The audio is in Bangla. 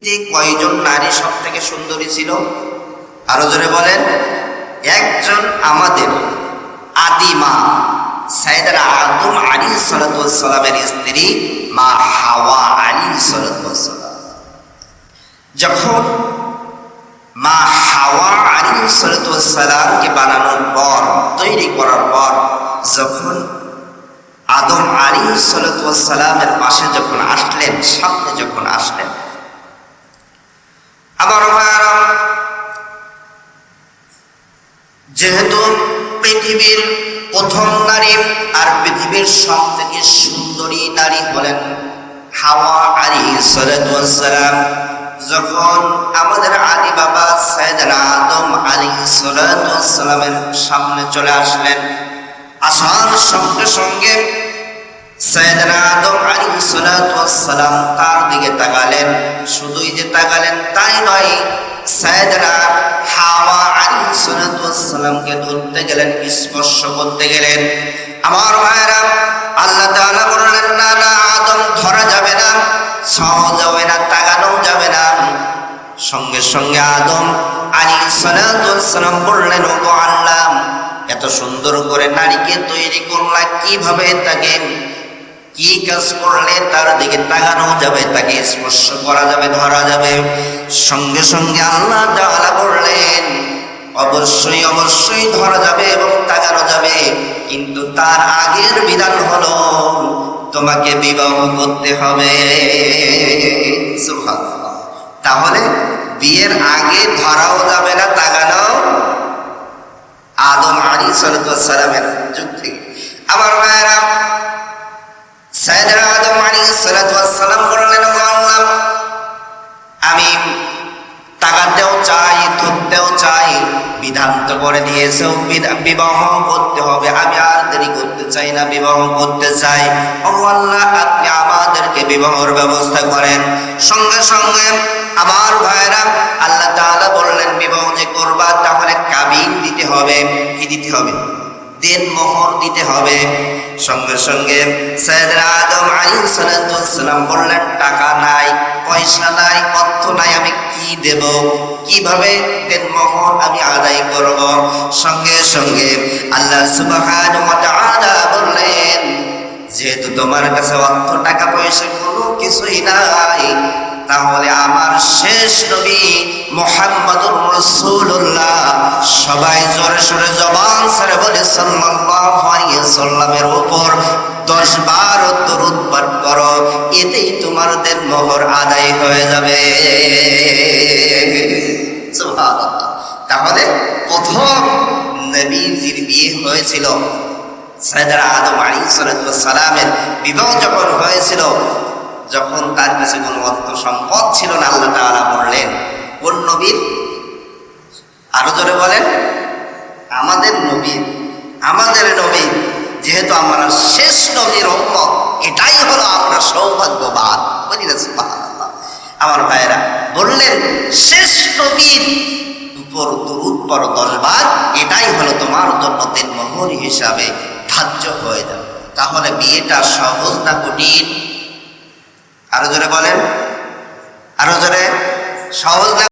কয়জন নারী সব থেকে সুন্দরী ছিল? আরো জোরে বলেন। একজন আমাদের আদিমা সাইয়েদনা আদম আলাইহিস সালাতু ওয়াস সালামের স্ত্রী মা হাওয়া আলাইহিস সালাতু ওয়াস সালাম। যখন মা হাওয়া আলাইহিস সালাতু ওয়াস সালামকে বানানোর পর, তৈরি করার পর, যখন আদম আলাইহিস সালাতু ওয়াস সালামের পাশে যখন আসলেন, সামনে যখন আসলেন, আমার ভাইরা, যেহেতু পৃথিবীর প্রথম নারী আর পৃথিবীর সব থেকে সুন্দরী নারী হলেন হাওয়া আলাইহিস সালাতু ওয়াস সালাম, যখন আমাদের আদি বাবা সাইয়েদনা আদম আলাইহিস সালাতু ওয়াস সালামের সামনে চলে আসলেন, আসার সঙ্গে সঙ্গে সাইয়েদনা আদম আলাইহিস সালাতু ওয়াস সালাম তার দিকে তাকালেন। শুধুই যে তাকালেন তাই নয়, সাইয়েদনা হাওয়া আলাইহিস সালাতু ওয়াস সালামকে ধরতে গেলেন, স্পর্শ করতে গেলেন। আমার ভাইরা, আল্লাহ তাআলা বললেন, না না আদম, ধরা যাবে না, ছোঁয়া যাবে না, তাকানো যাবে না। সঙ্গে সঙ্গে আদম আলাইহিস সালাতু ওয়াস সালাম বললেন, ওগো আল্লাহ, এত সুন্দর করে নারীকে তৈরি করলা, কিভাবে তাকে, কি কাজ করলে তার দিকে তাকানো যাবে, তাকে স্পর্শ করা যাবে, ধরা যাবে? সঙ্গে সঙ্গে আল্লাহ তাআলা বললেন, অবশ্যই অবশ্যই ধরা যাবে এবং তাকানো যাবে, কিন্তু তার আগের বিধান হলো তোমাকে বিবাহ করতে হবে। সুবহানাল্লাহ। তাহলে বিয়ের আগে ধরাও যাবে না, তাকানো আদম আলাইহিস সালাতু ওয়াস সালামের যুগ থেকে। আমার ভাইরা, সাইয়েদনা আদম আলাইহিস সালাতু ওয়াস সালাম বললেন, আল্লাহ, আমি তাকাতেও চাই, ধরতেও চাই, বিধান তো করে দিয়েছে বিবাহ করতে হবে, আমি আর দেরি করতে চাই না, বিবাহ করতে চাই। ও আল্লাহ, আপনি আমাদেরকে বিবাহের ব্যবস্থা করেন। সঙ্গে সঙ্গে আমার ভাইরা, আল্লাহ তাআলা বললেন, বিবাহ যে করবা তাহলে কাবিন দিতে হবে। কি দিতে হবে? দেন মোহর দিতে হবে। সঙ্গে সঙ্গে সাইয়েদনা আদম আলাইহিস সালাতু ওয়াস সালাম বললেন, টাকা নাই, পয়সা নাই, অর্থ নাই, আমি কি দেব, কিভাবে দেন মোহর আমি আদায় করব? সঙ্গে সঙ্গে আল্লাহ সুবহানাহু ওয়া তাআলা বললেন, যেহেতু তোমার কাছে অর্থ, টাকা, পয়সা কোনো কিছুই নাই, তাহলে আমার শেষ নবী মুহাম্মদুর রাসূলুল্লাহ, সবাই জোরে সোরে জবান ছেড়ে বলে সাল্লাল্লাহু আলাইহি ওয়াসাল্লামের উপর 10 বার দরুদ পাঠ করো, এতেই তোমার দেনমোহর আদায় হয়ে যাবে। সুবহানাল্লাহ। তাহলে প্রথম নবীজির বিয়ে হয়েছিল, সাইয়েদনা আদম আলাইহিস সালাতু ওয়াস সালামের বিবাহ যখন হয়েছিল, যখন তার কাছে কোনো অর্থ সম্পদ ছিল না, আল্লাহ তাআলা বললেন, কোন নবীর? আরো জোরে বলেন। আমাদের নবীর। আমাদের নবী, যেহেতু আমরা শেষ নবীর উম্মত, এটাই হলো আমরা সৌভাগ্যবান। বুঝলেন? সুবহানাল্লাহ। আমার ভাইয়েরা বললেন, শেষ নবীর উপর দরুদ পড়ো 10 বার, এটাই হলো তোমার জন্য দেনমোহর হিসাবে ধার্য হয়ে যাবে। তাহলে বিয়েটা সহজ না কঠিন? আরো জোরে বলেন, আরো জোরে। সহজ না